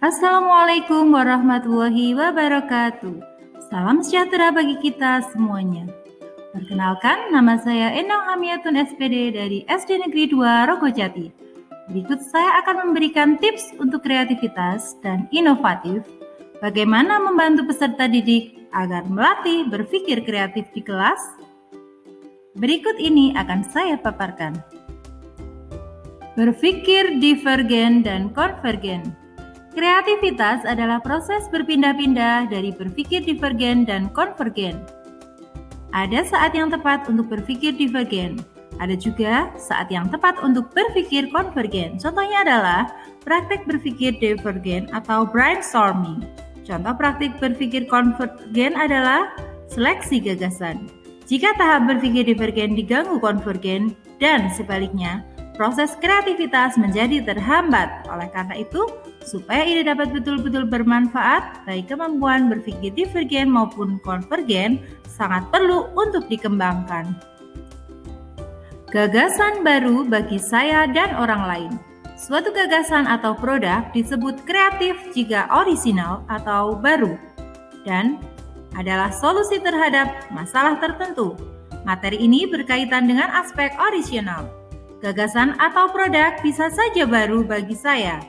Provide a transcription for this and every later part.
Assalamualaikum warahmatullahi wabarakatuh. Salam sejahtera bagi kita semuanya. Perkenalkan, nama saya Endang Hamiatun SPD dari SD Negeri 2 Rogojati. Berikut saya akan memberikan tips untuk kreativitas dan inovatif, bagaimana membantu peserta didik agar melatih berpikir kreatif di kelas. Berikut ini akan saya paparkan. Berpikir divergen dan konvergen. Kreativitas adalah proses berpindah-pindah dari berpikir divergen dan konvergen. Ada saat yang tepat untuk berpikir divergen. Ada juga saat yang tepat untuk berpikir konvergen. Contohnya adalah praktek berpikir divergen atau brainstorming. Contoh praktik berpikir konvergen adalah seleksi gagasan. Jika tahap berpikir divergen diganggu konvergen dan sebaliknya, proses kreativitas menjadi terhambat. Oleh karena itu, supaya ide dapat betul-betul bermanfaat, baik kemampuan berpikir divergen maupun konvergen sangat perlu untuk dikembangkan. Gagasan baru bagi saya dan orang lain. Suatu gagasan atau produk disebut kreatif jika orisinal atau baru dan adalah solusi terhadap masalah tertentu. Materi ini berkaitan dengan aspek orisinal. Gagasan atau produk bisa saja baru bagi saya,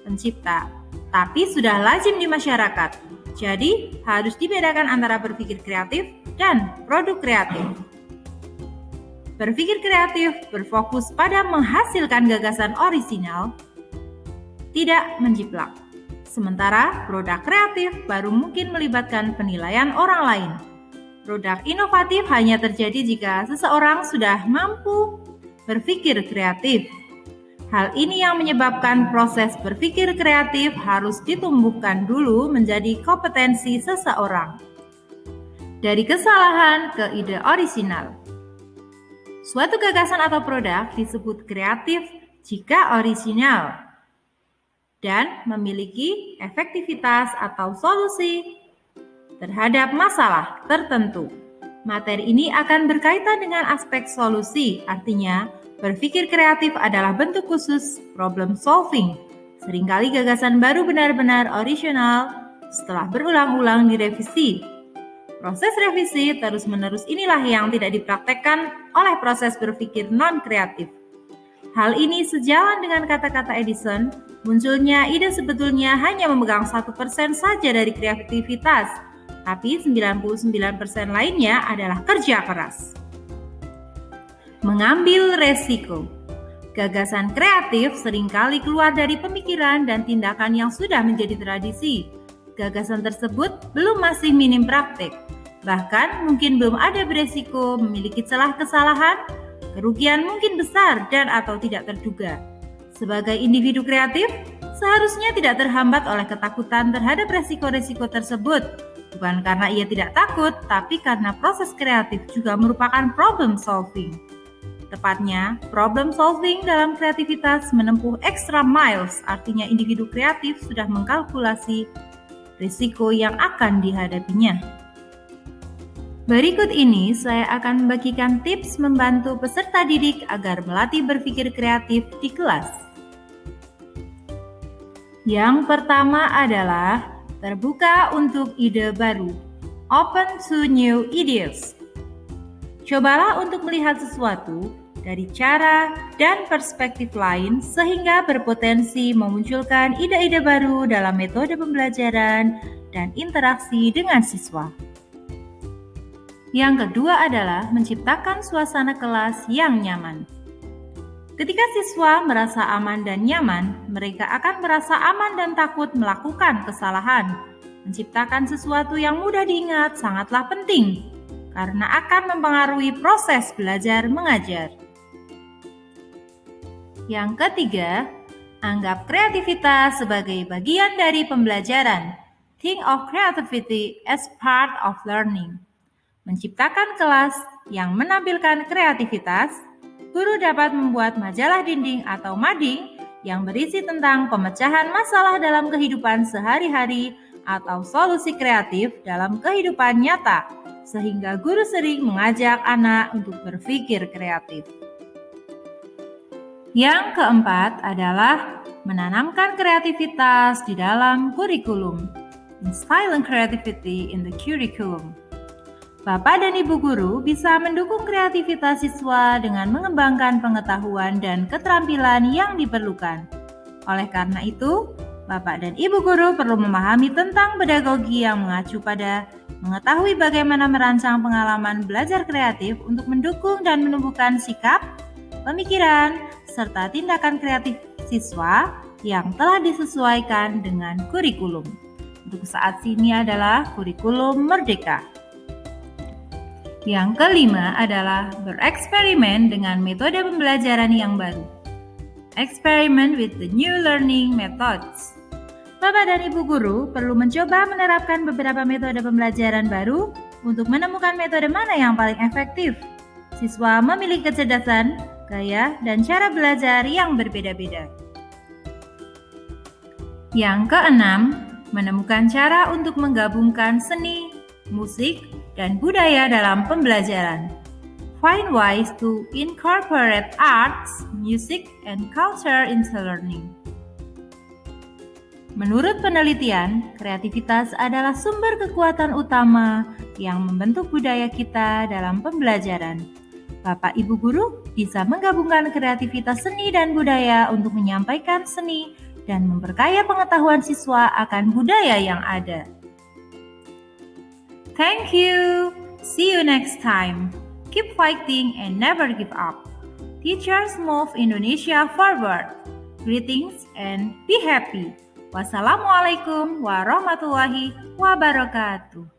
pencipta, tapi sudah lazim di masyarakat. Jadi, harus dibedakan antara berpikir kreatif dan produk kreatif. Berpikir kreatif berfokus pada menghasilkan gagasan orisinal, tidak menjiplak. Sementara produk kreatif baru mungkin melibatkan penilaian orang lain. Produk inovatif hanya terjadi jika seseorang sudah mampu berpikir kreatif. Hal ini yang menyebabkan proses berpikir kreatif harus ditumbuhkan dulu menjadi kompetensi seseorang. Dari kesalahan ke ide orisinal. Suatu gagasan atau produk disebut kreatif jika orisinal dan memiliki efektivitas atau solusi terhadap masalah tertentu. Materi ini akan berkaitan dengan aspek solusi, artinya berpikir kreatif adalah bentuk khusus problem solving. Seringkali gagasan baru benar-benar orisinal setelah berulang-ulang direvisi. Proses revisi terus-menerus inilah yang tidak dipraktekkan oleh proses berpikir non-kreatif. Hal ini sejalan dengan kata-kata Edison, munculnya ide sebetulnya hanya memegang 1% saja dari kreativitas, tapi 99% lainnya adalah kerja keras. Mengambil resiko. Gagasan kreatif seringkali keluar dari pemikiran dan tindakan yang sudah menjadi tradisi. Gagasan tersebut belum masih minim praktek. Bahkan mungkin belum ada beresiko, memiliki celah kesalahan, kerugian mungkin besar dan atau tidak terduga. Sebagai individu kreatif, seharusnya tidak terhambat oleh ketakutan terhadap resiko-resiko tersebut. Bukan karena ia tidak takut, tapi karena proses kreatif juga merupakan problem solving. Tepatnya, problem solving dalam kreativitas menempuh extra miles, artinya individu kreatif sudah mengkalkulasi risiko yang akan dihadapinya. Berikut ini saya akan membagikan tips membantu peserta didik agar melatih berpikir kreatif di kelas. Yang pertama adalah terbuka untuk ide baru. Open to new ideas. Cobalah untuk melihat sesuatu dari cara dan perspektif lain sehingga berpotensi memunculkan ide-ide baru dalam metode pembelajaran dan interaksi dengan siswa. Yang kedua adalah menciptakan suasana kelas yang nyaman. Ketika siswa merasa aman dan nyaman, mereka akan merasa aman dan takut melakukan kesalahan. Menciptakan sesuatu yang mudah diingat sangatlah penting, karena akan mempengaruhi proses belajar mengajar. Yang ketiga, anggap kreativitas sebagai bagian dari pembelajaran. Think of creativity as part of learning. Menciptakan kelas yang menampilkan kreativitas, guru dapat membuat majalah dinding atau mading yang berisi tentang pemecahan masalah dalam kehidupan sehari-hari atau solusi kreatif dalam kehidupan nyata, sehingga guru sering mengajak anak untuk berpikir kreatif. Yang keempat adalah menanamkan kreativitas di dalam kurikulum. Instilling creativity in the curriculum. Bapak dan Ibu guru bisa mendukung kreativitas siswa dengan mengembangkan pengetahuan dan keterampilan yang diperlukan. Oleh karena itu, Bapak dan Ibu guru perlu memahami tentang pedagogi yang mengacu pada mengetahui bagaimana merancang pengalaman belajar kreatif untuk mendukung dan menumbuhkan sikap, pemikiran, serta tindakan kreatif siswa yang telah disesuaikan dengan kurikulum. Untuk saat ini adalah kurikulum merdeka. Yang kelima adalah bereksperimen dengan metode pembelajaran yang baru. Experiment with the new learning methods. Bapak dan Ibu guru perlu mencoba menerapkan beberapa metode pembelajaran baru untuk menemukan metode mana yang paling efektif. Siswa memiliki kecerdasan, gaya, dan cara belajar yang berbeda-beda. Yang keenam, menemukan cara untuk menggabungkan seni, musik, dan budaya dalam pembelajaran. Find ways to incorporate arts, music, and culture into learning. Menurut penelitian, kreativitas adalah sumber kekuatan utama yang membentuk budaya kita dalam pembelajaran. Bapak Ibu guru bisa menggabungkan kreativitas seni dan budaya untuk menyampaikan seni dan memperkaya pengetahuan siswa akan budaya yang ada. Thank you. See you next time. Keep fighting and never give up. Teachers move Indonesia forward. Greetings and be happy. Wassalamualaikum warahmatullahi wabarakatuh.